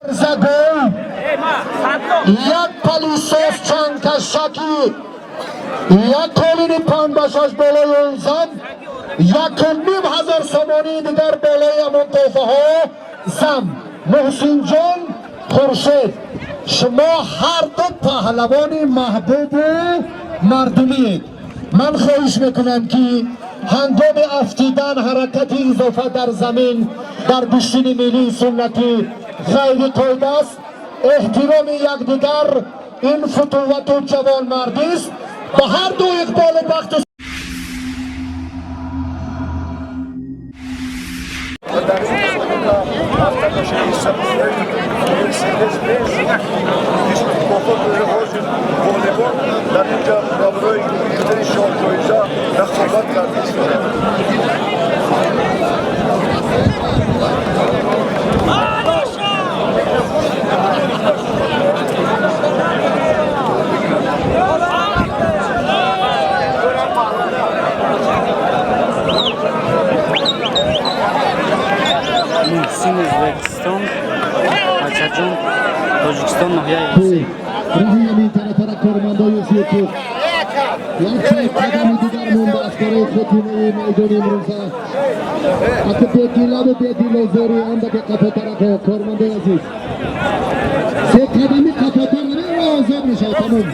Zagol, jak palisos Çankashaki, jak kolini panbaşaş bolay olsan, yakınım hazır somoni digar bolay amon tofaho, zam, Muhsinjon Khurshid, şuma har do pahlavoni mahbubu mardumiyet. من خواهش میکنم که هنگام افتیدن حرکت اضافه در زمین در گشتن ملی سنتی غیر توده است. احترام یکدیگر این فتوت و جوانمردی است. با هر دو اقبال وقت در اینجا برای گروهی شاهجویزا رقابت کردیم. Muhsin O'zbekiston, Achajon Tojikiston nohiyasi. Rahim tarafara kormandoy Yusuf. Yakchi qadami digar monda askari khotine maydon imroza. Ati bedilo zori anda ke qafa tarafo kormandoy aziz. Se qadami qafa tarafo ozod mishe tamam.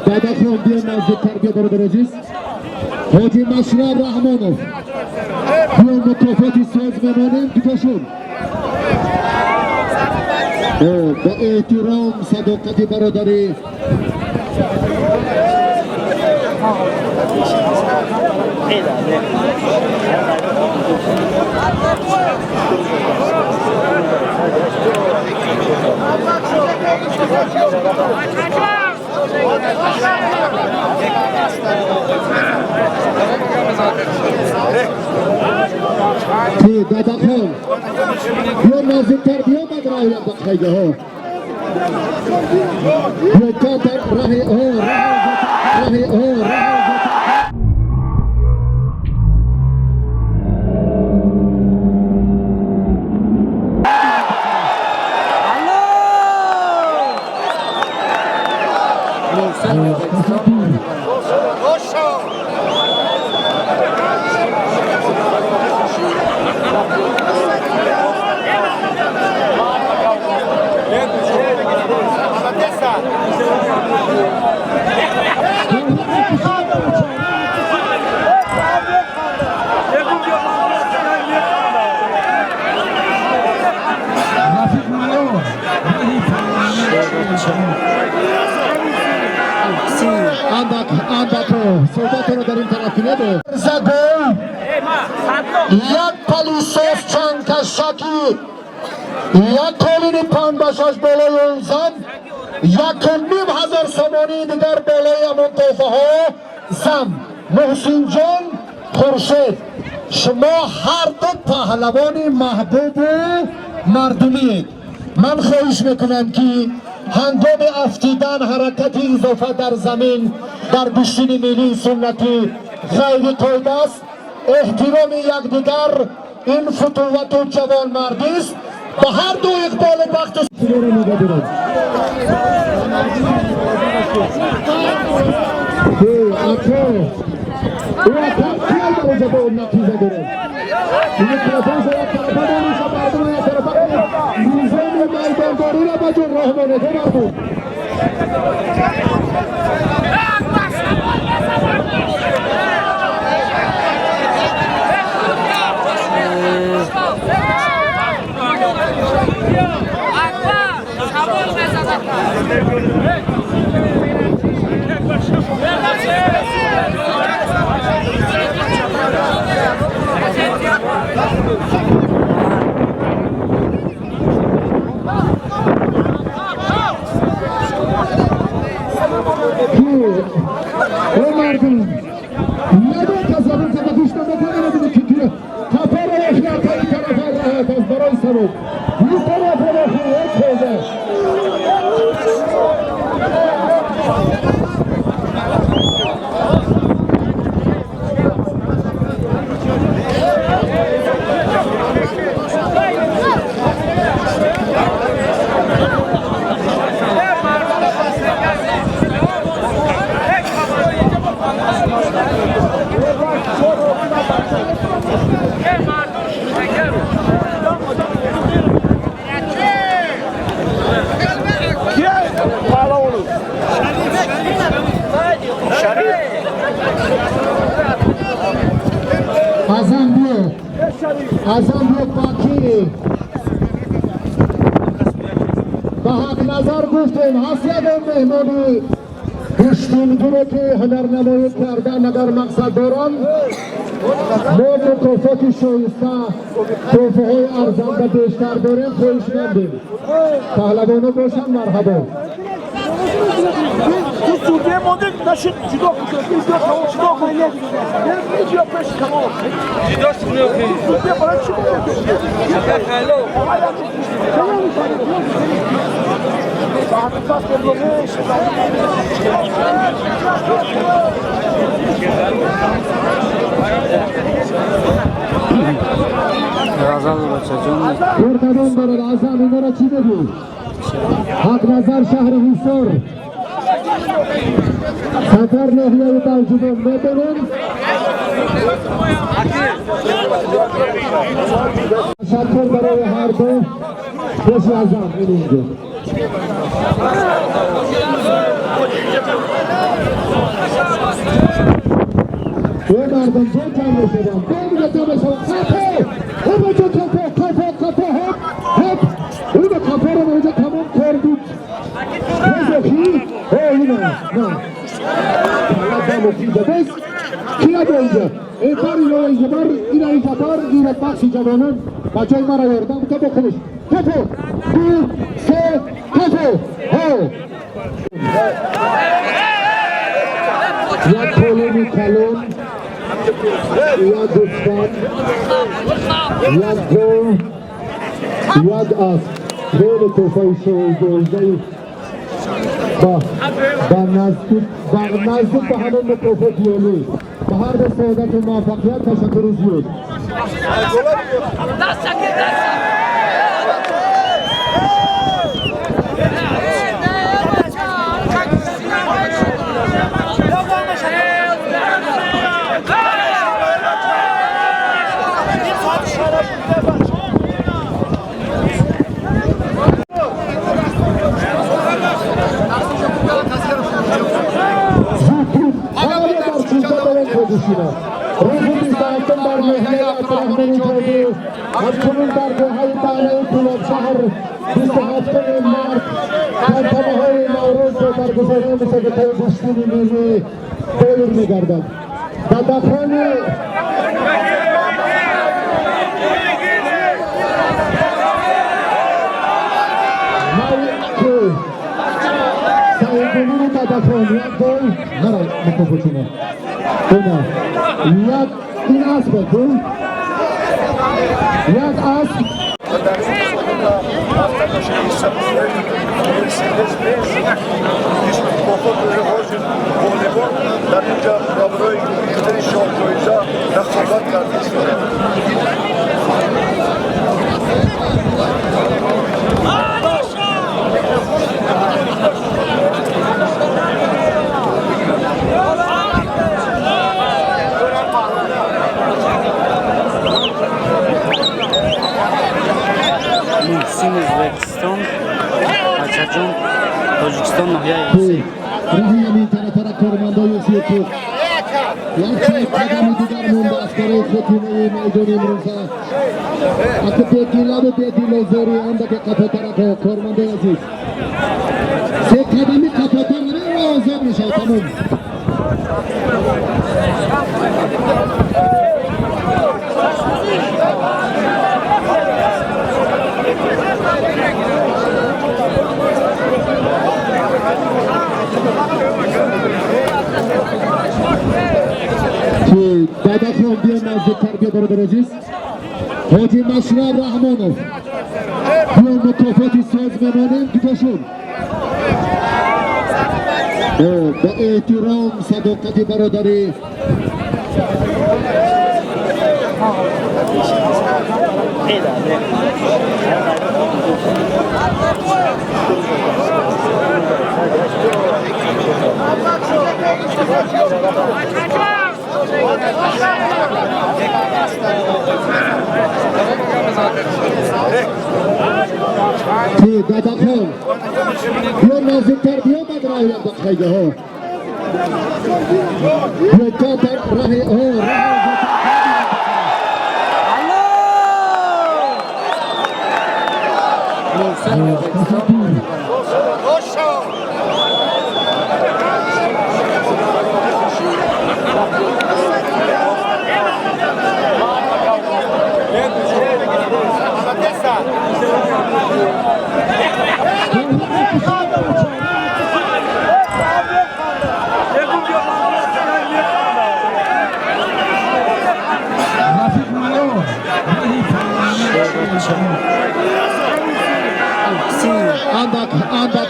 Dada Khan diye nazdikler götüreceğiz. Hacı Maşraf Rahmanov. Bu mükafat sözmeninin gitaşın. Ve ihtiram sadakati baradari. Dada Khan. Bu nazdikler diye madraya bakaydı ha. Bu kadar rahi soldato darin tarafine de. Zagol, jak palisos Çankashaki, jak kolini panbaşaş bolay olsan, yakınım hazır somoni digar bolay amon tofaho, zam, Muhsinjon Khurshid, şuma har do pahlavoni mahbubu mardumiyet. من خواهش میکنم که هنگام افتیدن حرکت اضافه در زمین در گشتن ملی سنتی غیر توده است. احترام یکدیگر این فتوت و جوانمردی است. با هر دو اقبال وقت Neden kazanırsa da dışta da denemedi çünkü. Kapara yaşlar kayı tarafa rahat برای سبک این طرف رو خویه توزه ازم بیو باکی به حق نظر گفتیم حسید مهمانی پشتونگونه که هنرنمایی کردن اگر مقصد دارن ما مکافات شایسته توفه های ارزنده بیشتر داریم خوش نمدیم پهلوانو باشن مرحبا تو سوریه مانده نشد جدا کنید جدا کنید جدا پیش تمام جدا سوریه سوریه برای چی Razal Bachajon Kurtadan beri Azam Ümara çi dedi? Hak Nazar şehri Hisar Sefer Nehriye-i Tavcı'dan ne dedim? Şarkır barayı harbi Beş Azam elince Ömer'den çok anlaşılan bir de tanışılan kapı Ömer'de kapı hep Öyle kapıdan önce tamam korduk Neyse ki yine Allah'tan okuyunca biz Kıya boyunca Ekar ile oyuncular yine izapar yine baksi cavanın Bacay mara yordan bu kapı konuş Kapı Bir Se Kapı Ya koloni kalon Ya düşman Ya gol Ya az Böyle tofayı şoğuzda نزدیک به همون مکافات یونی به هر دو سعادت و موفقیت تشکر زیاد روزی ساعتم در مهنه اطرافمون کرده همچنین در گوهای تانه طلاب شهر 27 مارس تنتمه های نوروز رو برگزاری میشه که طی گشتین میزی دایر میگردد در دفعان سایگونی در دفعان یک گل نرای مکافوچونه یک این اسب بکن یک اسب در اینجا برای گروهی شاهکویزا رقابت کردیم Muhsin Uzbekistan Bachajon Tojikiston Nohiyasi رهی همین طرف را کرماندای سیوکو یک قدمی دیگر مونده از برای خطینه میدان امروزه اگه بیدیلا و بیدیلا زوری آنده که قفه طرف کرماندای عزیز سه قدمی قفه طرف را آزاد میشه تمام که دادا خون بیان نزدیک تربیه برادر عزیز حاجی Ashraf Rahmonov. Bu mukofoti sazmanının gideşim. با احترام صداقت برادری دادا خان بیا نزدیکتر بیا بعد راه خیلی ها بیا تا در راه محسن anda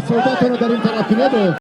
soldato dari tarafine de